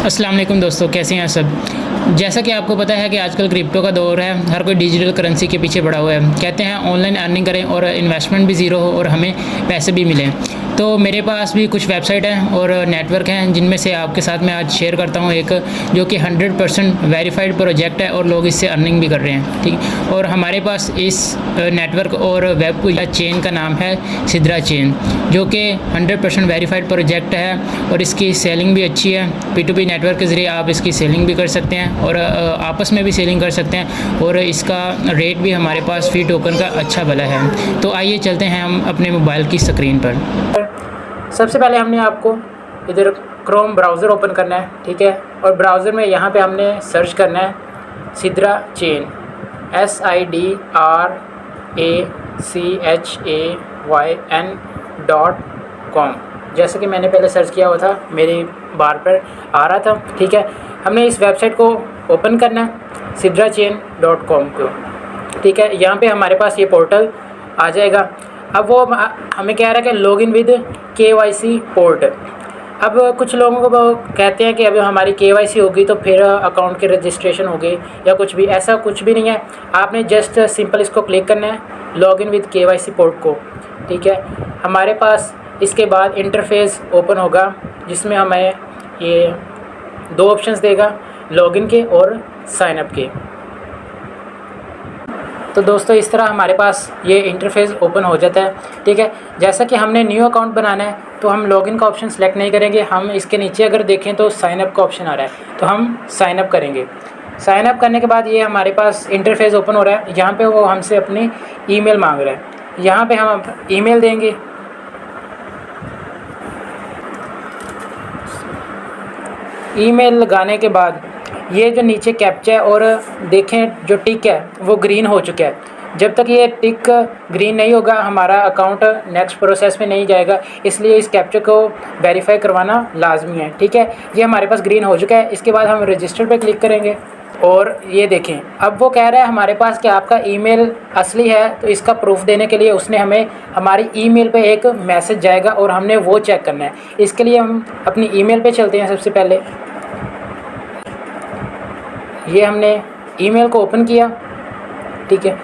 अस्सलाम वालेकुम दोस्तों, कैसे हैं सब। जैसा कि आपको पता है कि आजकल क्रिप्टो का दौर है, हर कोई डिजिटल करेंसी के पीछे पड़ा हुआ है। कहते हैं ऑनलाइन अर्निंग करें और इन्वेस्टमेंट भी ज़ीरो हो और हमें पैसे भी मिलें। तो मेरे पास भी कुछ वेबसाइट हैं और नेटवर्क हैं जिनमें से आपके साथ मैं आज शेयर करता हूं एक जो कि 100% वेरीफाइड प्रोजेक्ट है और लोग इससे अर्निंग भी कर रहे हैं। ठीक, और हमारे पास इस नेटवर्क और वेब चेन का नाम है सिद्रा चेन, जो कि 100% वेरीफाइड प्रोजेक्ट है और इसकी सेलिंग भी अच्छी है। P2P नेटवर्क के ज़रिए आप इसकी सेलिंग भी कर सकते हैं और आपस में भी सेलिंग कर सकते हैं और इसका रेट भी हमारे पास फ़ी टोकन का अच्छा भला है। तो आइए चलते हैं हम अपने मोबाइल की स्क्रीन पर। सबसे पहले हमने आपको इधर क्रोम ब्राउज़र ओपन करना है, ठीक है। और ब्राउज़र में यहाँ पे हमने सर्च करना है सिद्रा चेन, SIDRACHAYN.com। जैसे कि मैंने पहले सर्च किया हुआ था, मेरी बार पर आ रहा था, ठीक है। हमने इस वेबसाइट को ओपन करना है sidrachain.com को, ठीक है। यहाँ पे हमारे पास ये पोर्टल आ जाएगा। अब वो हमें कह रहा है कि लॉगिन विद KYC पोर्ट। अब कुछ लोगों को वो कहते हैं कि अभी हमारी KYC होगी तो फिर अकाउंट की रजिस्ट्रेशन होगी या कुछ भी, ऐसा कुछ भी नहीं है। आपने जस्ट सिंपल इसको क्लिक करना है, लॉगिन विद KYC पोर्ट को, ठीक है। हमारे पास इसके बाद इंटरफेस ओपन होगा जिसमें हमें ये दो ऑप्शंस देगा, लॉगिन के और साइन अप के। तो दोस्तों इस तरह हमारे पास ये इंटरफेस ओपन हो जाता है, ठीक है। जैसा कि हमने न्यू अकाउंट बनाना है तो हम लॉगिन का ऑप्शन सेलेक्ट नहीं करेंगे, हम इसके नीचे अगर देखें तो साइन अप का ऑप्शन आ रहा है, तो हम साइन अप करेंगे। साइन अप करने के बाद ये हमारे पास इंटरफेस ओपन हो रहा है। यहाँ पे वो हमसे अपनी ईमेल मांग रहा है, यहाँ पे हम ईमेल देंगे। ईमेल लगाने के बाद ये जो नीचे कैप्चा है और देखें जो टिक है वो ग्रीन हो चुका है। जब तक ये टिक ग्रीन नहीं होगा हमारा अकाउंट नेक्स्ट प्रोसेस में नहीं जाएगा, इसलिए इस कैप्चा को वेरीफाई करवाना लाजमी है, ठीक है। ये हमारे पास ग्रीन हो चुका है। इसके बाद हम रजिस्टर पे क्लिक करेंगे और ये देखें अब वो कह रहा है हमारे पास कि आपका ईमेल असली है। तो इसका प्रूफ देने के लिए उसने हमें हमारी ईमेल पे एक मैसेज जाएगा और हमने वो चेक करना है। इसके लिए हम अपनी ईमेल पे चलते हैं। सबसे पहले ये हमने ईमेल को ओपन किया, ठीक है।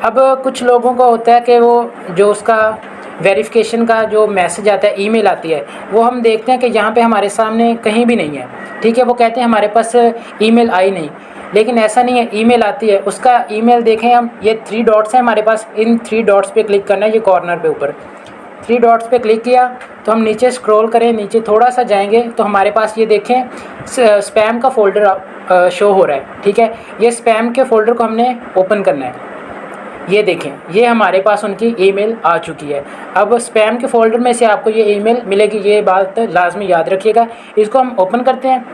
अब कुछ लोगों को होता है कि वो जो उसका वेरिफिकेशन का जो मैसेज आता है, ईमेल आती है, वो हम देखते हैं कि यहाँ पे हमारे सामने कहीं भी नहीं है, ठीक है। वो कहते हैं हमारे पास ईमेल आई नहीं, लेकिन ऐसा नहीं है, ईमेल आती है। उसका ईमेल देखें हम, ये 3 डॉट्स हैं हमारे पास, इन 3 डॉट्स पे क्लिक करना है। ये कॉर्नर पे ऊपर 3 डॉट्स पे क्लिक किया तो हम नीचे स्क्रॉल करें, नीचे थोड़ा सा जाएंगे तो हमारे पास ये देखें स्पैम का फ़ोल्डर शो हो रहा है, ठीक है। ये स्पैम के फ़ोल्डर को हमने ओपन करना है। ये देखें ये हमारे पास उनकी ईमेल आ चुकी है। अब स्पैम के फ़ोल्डर में से आपको ये ईमेल मिलेगी, ये बात लाजमी याद रखिएगा। इसको हम ओपन करते हैं।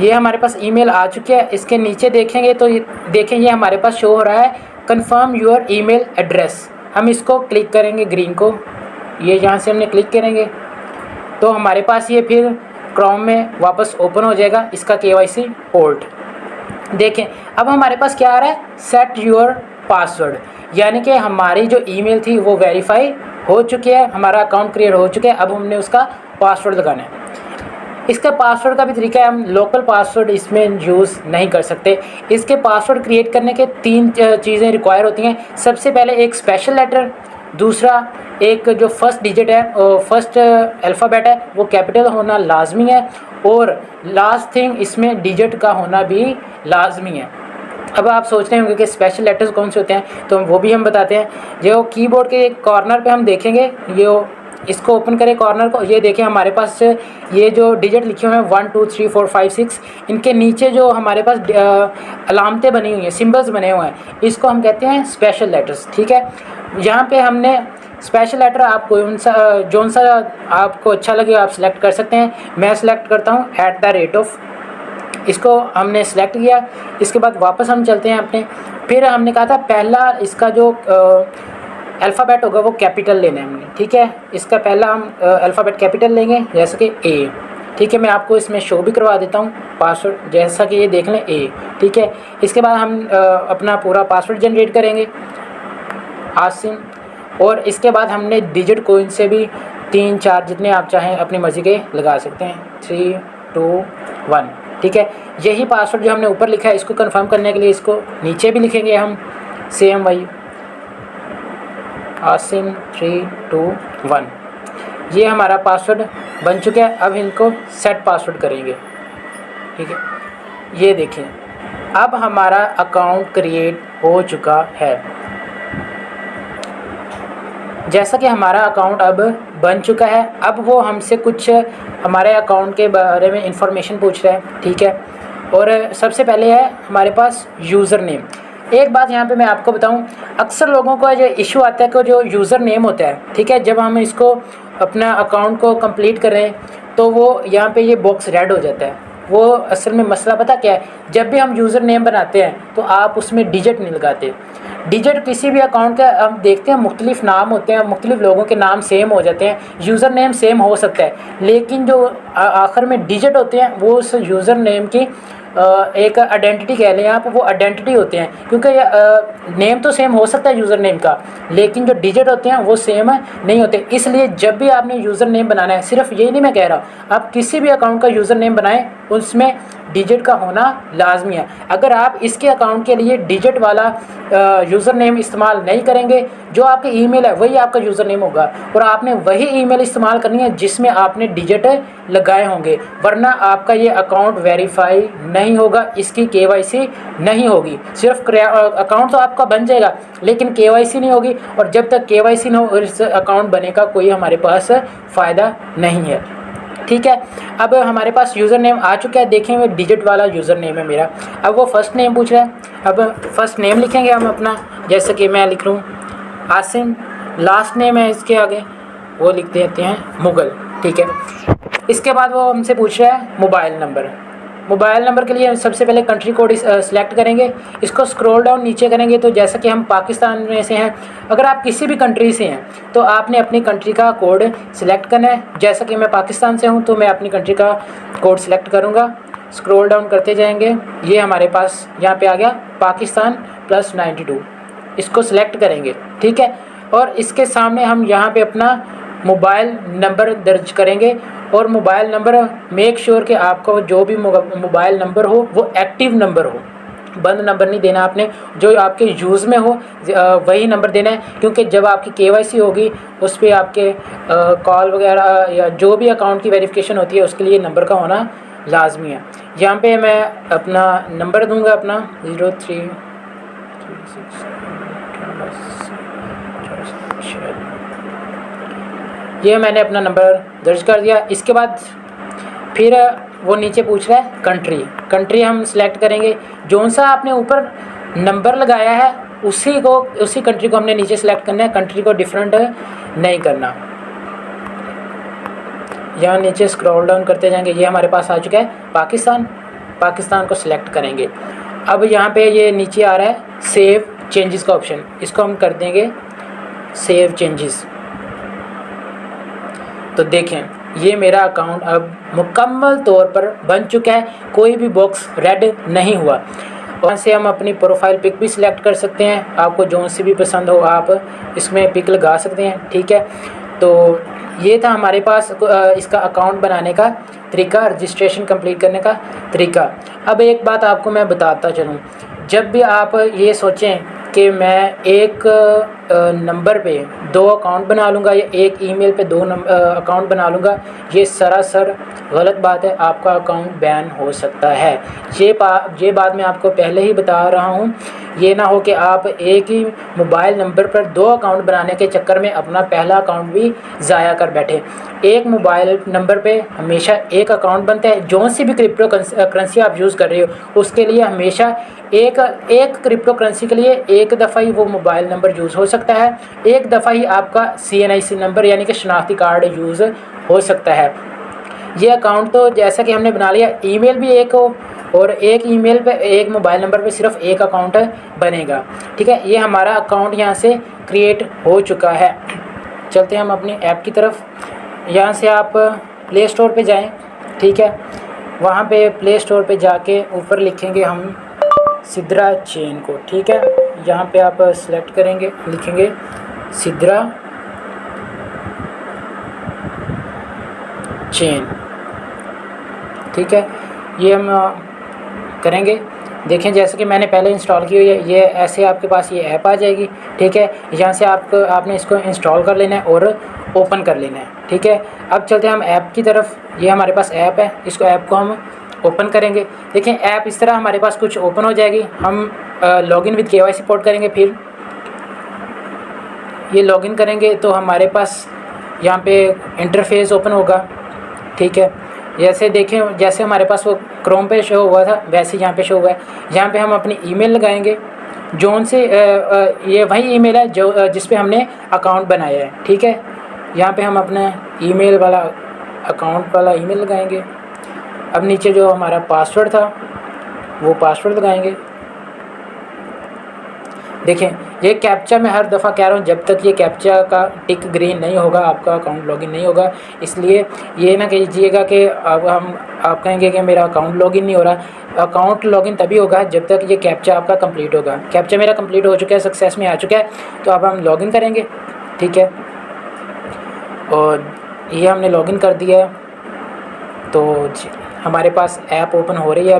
ये हमारे पास ईमेल आ चुकी है। इसके नीचे देखेंगे तो देखें ये हमारे पास शो हो रहा है कन्फर्म योर ईमेल एड्रेस। हम इसको क्लिक करेंगे ग्रीन को, ये यहाँ से हमने क्लिक करेंगे तो हमारे पास ये फिर क्रोम में वापस ओपन हो जाएगा इसका KYC पोर्ट। देखें अब हमारे पास क्या आ रहा है, सेट योर पासवर्ड, यानी कि हमारी जो ईमेल थी वो वेरीफाई हो चुकी है, हमारा अकाउंट क्रिएट हो चुका है। अब हमने उसका पासवर्ड लगाना है। इसका पासवर्ड का भी तरीका है, हम लोकल पासवर्ड इसमें यूज़ नहीं कर सकते। इसके पासवर्ड क्रिएट करने के 3 चीज़ें रिक्वायर होती हैं। सबसे पहले एक स्पेशल लेटर, दूसरा एक जो फर्स्ट डिजिट है, फर्स्ट अल्फ़ाबेट है वो कैपिटल होना लाजमी है, और लास्ट थिंग इसमें डिजिट का होना भी लाजमी है। अब आप सोच रहे होंगे कि स्पेशल लेटर्स कौन से होते हैं, तो वो भी हम बताते हैं। जो कीबोर्ड के कॉर्नर पे हम देखेंगे, ये इसको ओपन करें कॉर्नर को, ये देखें हमारे पास ये जो डिजिट लिखे हुए हैं 1 2 3 4 5 6, इनके नीचे जो हमारे पास अलामतें बनी हुई हैं, सिंबल्स बने हुए हैं, इसको हम कहते हैं स्पेशल लेटर्स, ठीक है। यहाँ पे हमने स्पेशल लेटर आप कौन सा जौन सा आपको अच्छा लगे आप सिलेक्ट कर सकते हैं। मैं सिलेक्ट करता हूँ @ इसको हमने सेलेक्ट किया। इसके बाद वापस हम चलते हैं अपने, फिर हमने कहा था पहला इसका जो अल्फ़ाबेट होगा वो कैपिटल लेना है हमने, ठीक है। इसका पहला हम अल्फ़ाबेट कैपिटल लेंगे, जैसे कि A, ठीक है। मैं आपको इसमें शो भी करवा देता हूँ पासवर्ड, जैसा कि ये देख लें A, ठीक है। इसके बाद हम अपना पूरा पासवर्ड जनरेट करेंगे आसिम, और इसके बाद हमने डिजिट को इनसे भी 3 4 जितने आप चाहें अपनी मर्ज़ी के लगा सकते हैं। 3 1, ठीक है। यही पासवर्ड जो हमने ऊपर लिखा है इसको कंफर्म करने के लिए इसको नीचे भी लिखेंगे हम, सेम वही आसिम 3 2 1। ये हमारा पासवर्ड बन चुका है। अब इनको सेट पासवर्ड करेंगे, ठीक है। ये देखें, अब हमारा अकाउंट क्रिएट हो चुका है। जैसा कि हमारा अकाउंट अब बन चुका है, अब वो हमसे कुछ हमारे अकाउंट के बारे में इंफॉर्मेशन पूछ रहा है, ठीक है। और सबसे पहले है हमारे पास यूज़र नेम। एक बात यहाँ पे मैं आपको बताऊँ, अक्सर लोगों का जो इशू आता है कि जो यूज़र नेम होता है, ठीक है, जब हम इसको अपना अकाउंट को कंप्लीट करें तो वो यहाँ पे ये बॉक्स रेड हो जाता है। वो असल में मसला पता क्या है, जब भी हम यूज़र नेम बनाते हैं तो आप उसमें डिजिट नहीं लगाते। डिजिट किसी भी अकाउंट का हम देखते हैं मुख्तलिफ नाम होते हैं, मुख्तलिफ लोगों के नाम सेम हो जाते हैं, यूज़र नेम सेम हो सकता है, लेकिन जो आखिर में डिजिट होते हैं वो उस यूज़र नेम की एक आइडेंटिटी कह लें आप, वो आइडेंटिटी होते हैं। क्योंकि नेम तो सेम हो सकता है यूज़र नेम का, लेकिन जो डिजिट होते हैं वो सेम नहीं होते। इसलिए जब भी आपने यूज़र नेम बनाना है, सिर्फ यही नहीं मैं कह रहा, आप किसी भी अकाउंट का यूज़र नेम बनाएं उसमें डिजिट का होना लाजमी है। अगर आप इसके अकाउंट के लिए डिजिट वाला यूज़र नेम इस्तेमाल नहीं करेंगे, जो आपके ईमेल है वही आपका यूज़र नेम होगा, और आपने वही ईमेल इस्तेमाल करनी है जिसमें आपने डिजिट लगाए होंगे, वरना आपका ये अकाउंट वेरीफाई नहीं होगा, इसकी केवाईसी नहीं होगी। सिर्फ अकाउंट तो आपका बन जाएगा लेकिन केवाईसी नहीं होगी, और जब तक केवाईसी ना हो इस अकाउंट बने का कोई हमारे पास फ़ायदा नहीं है, ठीक है। अब हमारे पास यूज़र नेम आ चुका है, देखें वो डिजिट वाला यूज़र नेम है मेरा। अब वो फ़र्स्ट नेम पूछ रहा है, अब फ़र्स्ट नेम लिखेंगे हम अपना, जैसे कि मैं लिख रहा हूँ आसिम, लास्ट नेम है इसके आगे वो लिख देते हैं मुग़ल, ठीक है। इसके बाद वो हमसे पूछ रहा है मोबाइल नंबर। मोबाइल नंबर के लिए सबसे पहले कंट्री कोड सिलेक्ट करेंगे, इसको स्क्रॉल डाउन नीचे करेंगे तो जैसा कि हम पाकिस्तान में से हैं, अगर आप किसी भी कंट्री से हैं तो आपने अपनी कंट्री का कोड सिलेक्ट करना है। जैसा कि मैं पाकिस्तान से हूं तो मैं अपनी कंट्री का कोड सिलेक्ट करूंगा, स्क्रॉल डाउन करते जाएंगे, ये हमारे पास यहाँ पे आ गया पाकिस्तान +92, इसको सिलेक्ट करेंगे, ठीक है। और इसके सामने हम यहाँ पर अपना मोबाइल नंबर दर्ज करेंगे, और मोबाइल नंबर मेक श्योर कि आपका जो भी मोबाइल नंबर हो वो एक्टिव नंबर हो, बंद नंबर नहीं देना आपने, जो आपके यूज़ में हो वही नंबर देना है। क्योंकि जब आपकी केवाईसी होगी उस पर आपके कॉल वगैरह या जो भी अकाउंट की वेरिफिकेशन होती है उसके लिए नंबर का होना लाजमी है। यहाँ पे मैं अपना नंबर दूंगा अपना 0336। ये मैंने अपना नंबर दर्ज कर दिया। इसके बाद फिर वो नीचे पूछ रहा है कंट्री हम सिलेक्ट करेंगे, जौन सा आपने ऊपर नंबर लगाया है उसी कंट्री को हमने नीचे सेलेक्ट करना है, कंट्री को डिफरेंट नहीं करना। यहाँ नीचे स्क्रॉल डाउन करते जाएंगे, ये हमारे पास आ चुका है पाकिस्तान को सिलेक्ट करेंगे। अब यहाँ पे ये नीचे आ रहा है सेव चेंजेस का ऑप्शन, इसको हम कर देंगे सेव चेंजेस। तो देखें ये मेरा अकाउंट अब मुकम्मल तौर पर बन चुका है, कोई भी बॉक्स रेड नहीं हुआ। वहाँ से हम अपनी प्रोफाइल पिक भी सिलेक्ट कर सकते हैं, आपको जो सी भी पसंद हो आप इसमें पिक लगा सकते हैं, ठीक है। तो ये था हमारे पास इसका अकाउंट बनाने का तरीका, रजिस्ट्रेशन कंप्लीट करने का तरीका। अब एक बात आपको मैं बताता चलूँ, जब भी आप ये सोचें कि मैं एक नंबर पे 2 अकाउंट बना लूँगा या एक ईमेल पे 2 अकाउंट बना लूँगा, ये सरासर गलत बात है, आपका अकाउंट बैन हो सकता है। ये बात मैं आपको पहले ही बता रहा हूँ, ये ना हो कि आप एक ही मोबाइल नंबर पर 2 अकाउंट बनाने के चक्कर में अपना पहला अकाउंट भी ज़ाया कर बैठे। एक मोबाइल नंबर पे हमेशा एक अकाउंट बनता है, जो सी भी क्रिप्टो करेंसी आप यूज़ कर रहे हो उसके लिए हमेशा एक क्रिप्टो करेंसी के लिए एक दफ़ा ही वो मोबाइल नंबर यूज़ हो सकता है, एक दफ़ा ही आपका CNIC नंबर यानी कि शनाख्ती कार्ड यूज़ हो सकता है। ये अकाउंट तो जैसा कि हमने बना लिया, ईमेल भी एक हो और एक ईमेल पे एक मोबाइल नंबर पे सिर्फ एक अकाउंट बनेगा, ठीक है। ये हमारा अकाउंट यहाँ से क्रिएट हो चुका है। चलते हैं हम अपनी ऐप की तरफ। यहाँ से आप प्ले स्टोर पे जाएं, ठीक है। वहाँ पे प्ले स्टोर पे जाके ऊपर लिखेंगे हम सिद्रा चेन को, ठीक है। यहाँ पे आप सेलेक्ट करेंगे, लिखेंगे सिद्रा चेन, ठीक है, ये हम करेंगे। देखें जैसे कि मैंने पहले इंस्टॉल की हुई है, ये ऐसे आपके पास ये ऐप आ जाएगी। ठीक है, यहाँ से आपने इसको इंस्टॉल कर लेना है और ओपन कर लेना है। ठीक है, अब चलते हैं हम ऐप की तरफ। ये हमारे पास ऐप है, इसको ऐप को हम ओपन करेंगे। देखें ऐप इस तरह हमारे पास कुछ ओपन हो जाएगी। हम लॉगिन विद KYC पोर्ट करेंगे, फिर ये लॉगिन करेंगे तो हमारे पास यहाँ पे इंटरफेस ओपन होगा। ठीक है, जैसे देखें जैसे हमारे पास वो क्रोम पे शो हुआ था वैसे यहाँ पे शो हुआ है। यहाँ पे हम अपनी ईमेल लगाएंगे, जोन से ये वही ईमेल है जो जिस पे हमने अकाउंट बनाया है। ठीक है, यहाँ पे हम अपना ईमेल वाला अकाउंट वाला ईमेल लगाएंगे। अब नीचे जो हमारा पासवर्ड था वो पासवर्ड लगाएंगे। देखें ये कैप्चा मैं हर दफ़ा कह रहा हूँ, जब तक ये कैप्चा का टिक ग्रीन नहीं होगा आपका अकाउंट लॉगिन नहीं होगा। इसलिए ये ना कीजिएगा कि अब आप कहेंगे कि मेरा अकाउंट लॉगिन नहीं हो रहा। अकाउंट लॉगिन तभी होगा जब तक ये कैप्चा आपका कंप्लीट होगा। कैप्चा मेरा कंप्लीट हो चुका है, सक्सेस में आ चुका है, तो अब हम लॉगिन करेंगे। ठीक है, और ये हमने लॉगिन कर दिया है, तो हमारे पास ऐप ओपन हो रही है।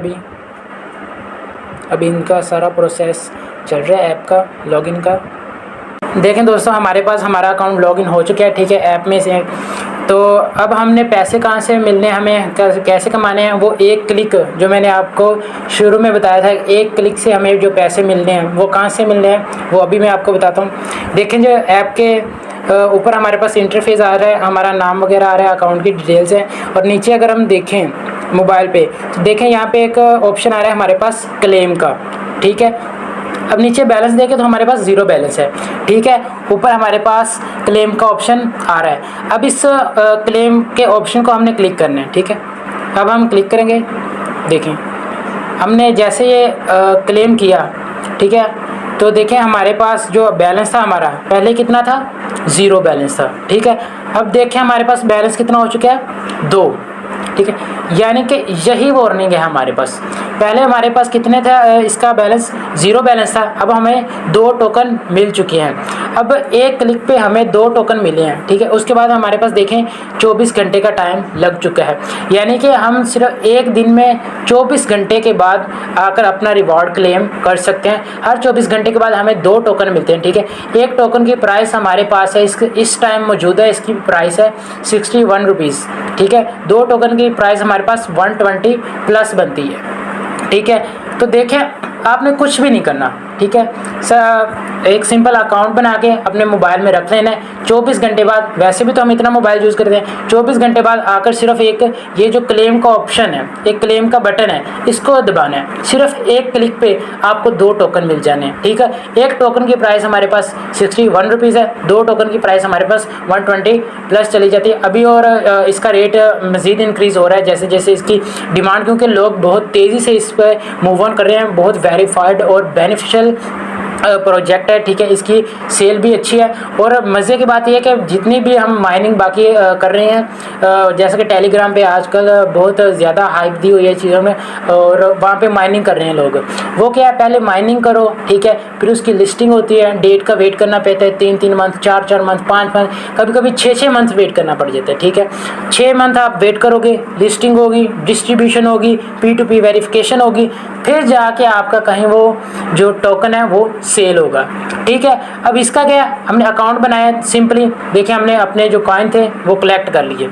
अभी इनका सारा प्रोसेस चल रहा है ऐप का लॉगिन का। देखें दोस्तों हमारे पास हमारा अकाउंट लॉगिन हो चुका है। ठीक है, ऐप में से। तो अब हमने पैसे कहाँ से मिलने, हमें कैसे कमाने हैं, वो एक क्लिक जो मैंने आपको शुरू में बताया था, एक क्लिक से हमें जो पैसे मिलने हैं वो कहाँ से मिलने हैं वो अभी मैं आपको बताता हूँ। देखें जो ऐप के ऊपर हमारे पास इंटरफेस आ रहा है, हमारा नाम वगैरह आ रहा है, अकाउंट की डिटेल्स हैं, और नीचे अगर हम देखें मोबाइल पे तो देखें यहाँ पे एक ऑप्शन आ रहा है हमारे पास क्लेम का। ठीक है, अब नीचे बैलेंस देखें तो हमारे पास 0 बैलेंस है। ठीक है, ऊपर हमारे पास क्लेम का ऑप्शन आ रहा है। अब इस क्लेम के ऑप्शन को हमने क्लिक करना है। ठीक है, अब हम क्लिक करेंगे। देखें हमने जैसे ये क्लेम किया, ठीक है, तो देखें हमारे पास जो बैलेंस था हमारा पहले कितना था, 0 बैलेंस था। ठीक है, अब देखें हमारे पास बैलेंस कितना हो चुका है, 2। ठीक है, यानी कि यही वार्निंग है हमारे पास। पहले हमारे पास कितने था, इसका बैलेंस 0 बैलेंस था, अब हमें 2 टोकन मिल चुके हैं। अब एक क्लिक पे हमें 2 टोकन मिले हैं। ठीक है, उसके बाद हमारे पास देखें 24 घंटे का टाइम लग चुका है, यानी कि हम सिर्फ एक दिन में 24 घंटे के बाद आकर अपना रिवॉर्ड क्लेम कर सकते हैं। हर 24 घंटे के बाद हमें 2 टोकन मिलते हैं। ठीक है, एक टोकन की प्राइस हमारे पास है इस टाइम मौजूद है, इसकी प्राइस है 61 रुपीज़। ठीक है, 2 टोकन की प्राइस हमारे पास 120 प्लस बनती है। ठीक है, तो देखें आपने कुछ भी नहीं करना। ठीक है, एक सिंपल अकाउंट बना के अपने मोबाइल में रख लेना है। 24 घंटे बाद, वैसे भी तो हम इतना मोबाइल यूज़ करते हैं, 24 घंटे बाद आकर सिर्फ एक ये जो क्लेम का ऑप्शन है, एक क्लेम का बटन है, इसको दबाना है। सिर्फ एक क्लिक पे आपको 2 टोकन मिल जाने हैं। ठीक है, एक टोकन की प्राइस हमारे पास 61 रुपीज़ है, 2 टोकन की प्राइस हमारे पास 120 प्लस चली जाती है अभी, और इसका रेट मज़ीद इंक्रीज़ हो रहा है जैसे जैसे इसकी डिमांड, क्योंकि लोग बहुत तेज़ी से इस पर मूव ऑन कर रहे हैं। बहुत वेरीफाइड और बेनिफिशियल प्रोजेक्ट है। ठीक है, इसकी सेल भी अच्छी है, और मज़े की बात यह है कि जितनी भी हम माइनिंग बाकी कर रहे हैं, जैसे कि टेलीग्राम पे आजकल बहुत ज़्यादा हाइप दी हुई है चीज़ों में, और वहाँ पे माइनिंग कर रहे हैं लोग। वो क्या है, पहले माइनिंग करो, ठीक है, फिर उसकी लिस्टिंग होती है, डेट का वेट करना पड़ता है, 3-3 मंथ, 4-4 मंथ, 5 मंथ, कभी कभी 6-6 मंथ वेट करना पड़ जाता है। ठीक है, 6 मंथ आप वेट करोगे, लिस्टिंग होगी, डिस्ट्रीब्यूशन होगी, P2P वेरिफिकेशन होगी, फिर जाके आपका कहीं वो जो टोकन है वो सेल होगा। ठीक है, अब इसका क्या, हमने अकाउंट बनाया सिंपली, देखिए हमने अपने जो कॉइन थे वो कलेक्ट कर लिए।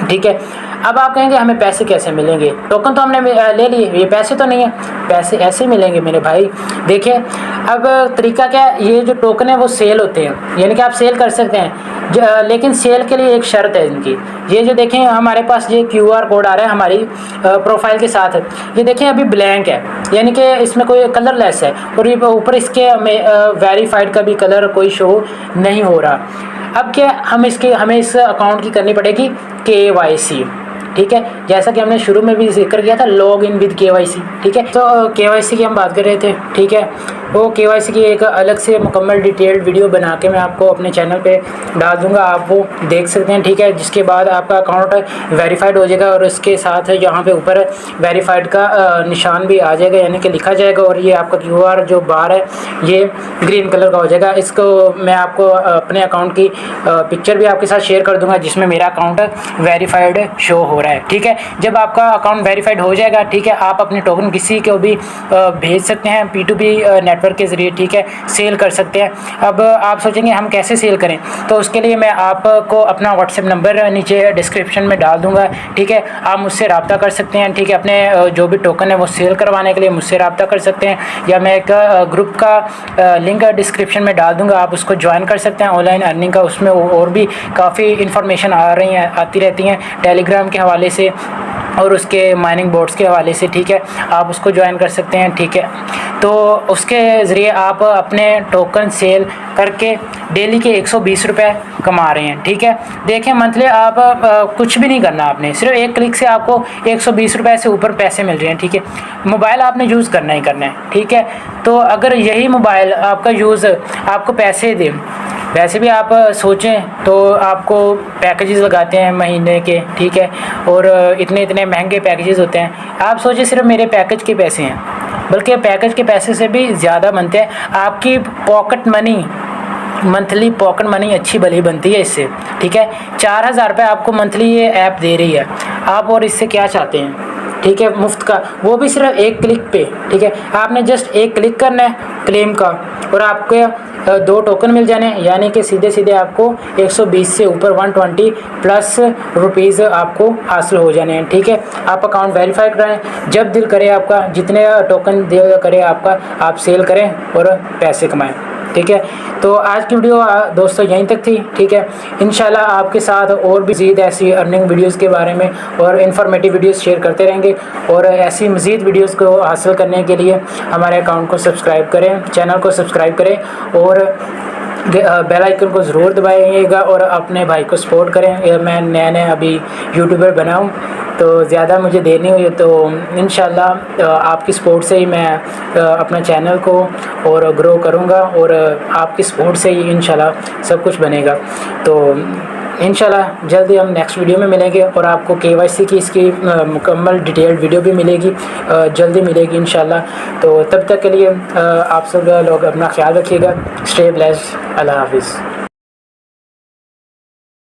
ठीक है, अब आप कहेंगे हमें पैसे कैसे मिलेंगे, टोकन तो हमने ले लिए, ये पैसे तो नहीं है, पैसे ऐसे मिलेंगे मेरे भाई। देखिए अब तरीका क्या है, ये जो टोकन है वो सेल होते हैं, यानी कि आप सेल कर सकते हैं, लेकिन सेल के लिए एक शर्त है इनकी। ये जो देखें हमारे पास ये QR कोड आ रहा है हमारी प्रोफाइल के साथ, ये देखें अभी ब्लैंक है, यानी कि इसमें कोई कलरलेस है, और ये ऊपर इसके वेरीफाइड का भी कलर कोई शो नहीं हो रहा। अब क्या हमें इस अकाउंट की करनी पड़ेगी KYC। ठीक है, जैसा कि हमने शुरू में भी जिक्र किया था, लॉग इन विद KYC। ठीक है, तो KYC की हम बात कर रहे थे। ठीक है, वो KYC की एक अलग से मुकम्मल डिटेल्ड वीडियो बना के मैं आपको अपने चैनल पे डाल दूँगा, आप वो देख सकते हैं, ठीक है। जिसके बाद आपका अकाउंट वेरीफाइड हो जाएगा और उसके साथ यहाँ पे ऊपर वेरीफाइड का निशान भी आ जाएगा, यानी कि लिखा जाएगा, और ये आपका QR जो बार है ये ग्रीन कलर का हो जाएगा। इसको मैं आपको अपने अकाउंट की पिक्चर भी आपके साथ शेयर कर दूंगा जिसमें मेरा अकाउंट वेरीफाइड शो हो रहा है, ठीक है। जब आपका अकाउंट वेरीफाइड हो जाएगा, ठीक है, आप अपने टोकन किसी को भी भेज सकते हैं P2P नेटवर्क के ज़रिए, ठीक है, सेल कर सकते हैं। अब आप सोचेंगे हम कैसे सेल करें, तो उसके लिए मैं आपको अपना व्हाट्सएप नंबर नीचे डिस्क्रिप्शन में डाल दूँगा, ठीक है। आप मुझसे रब्ता कर सकते हैं, ठीक है, अपने जो भी टोकन है वो सेल करवाने के लिए मुझसे रब्ता कर सकते हैं, या मैं एक ग्रुप का लिंक डिस्क्रिप्शन में डाल दूँगा, आप उसको ज्वाइन कर सकते हैं ऑनलाइन अर्निंग का। उसमें और भी काफ़ी इन्फॉर्मेशन आती रहती हैं टेलीग्राम के हवाले से और उसके माइनिंग बोर्ड्स के हवाले से, ठीक है, आप उसको ज्वाइन कर सकते हैं, ठीक है। तो उसके ज़रिए आप अपने टोकन सेल करके डेली के 120 रुपये कमा रहे हैं, ठीक है। देखें, मंथली आप कुछ भी नहीं करना, आपने सिर्फ एक क्लिक से आपको 120 रुपये से ऊपर पैसे मिल रहे हैं, ठीक है। मोबाइल आपने यूज़ करना ही करना है, ठीक है। तो अगर यही मोबाइल आपका यूज़ आपको पैसे दे, वैसे भी आप सोचें तो आपको पैकेजेस लगाते हैं महीने के, ठीक है, और इतने इतने महंगे पैकेजेस होते हैं। आप सोचें सिर्फ मेरे पैकेज के पैसे हैं, बल्कि पैकेज के पैसे से भी ज़्यादा बनते हैं। आपकी pocket money, monthly pocket money अच्छी भली बनती है इससे, ठीक है। 4000 रुपये आपको मंथली ये ऐप दे रही है, आप और इससे क्या चाहते हैं, ठीक है, मुफ्त का, वो भी सिर्फ एक क्लिक पे, ठीक है। आपने जस्ट एक क्लिक करना है क्लेम का और आपके 2 टोकन मिल जाने, यानी कि सीधे सीधे आपको 120 से ऊपर 120 प्लस रुपीज़ आपको हासिल हो जाने हैं, ठीक है। आप अकाउंट वेरीफाई कराएं, जब दिल करे आपका, जितने टोकन दिल करे आपका, आप सेल करें और पैसे कमाएं, ठीक है। तो आज की वीडियो दोस्तों यहीं तक थी, ठीक है। इंशाल्लाह आपके साथ और भी मज़ीद ऐसी अर्निंग वीडियोस के बारे में और इन्फॉर्मेटिव वीडियोस शेयर करते रहेंगे, और ऐसी मज़ीद वीडियोस को हासिल करने के लिए हमारे अकाउंट को सब्सक्राइब करें, चैनल को सब्सक्राइब करें और बेल आइकन को ज़रूर दबाइएगा और अपने भाई को सपोर्ट करें। मैं नया अभी यूट्यूबर बना हूँ, तो ज़्यादा मुझे देर नहीं हुई, तो इंशाल्लाह आपकी सपोर्ट से ही मैं अपना चैनल को और ग्रो करूँगा, और आपकी सपोर्ट से ही इंशाल्लाह सब कुछ बनेगा। तो इंशाल्लाह जल्दी हम नेक्स्ट वीडियो में मिलेंगे, और आपको KYC की इसकी मुकम्मल डिटेल्ड वीडियो भी मिलेगी, जल्दी मिलेगी इंशाल्लाह। तो तब तक के लिए आप सब लोग अपना ख्याल रखिएगा। Stay blessed. अल्लाह हाफिज़।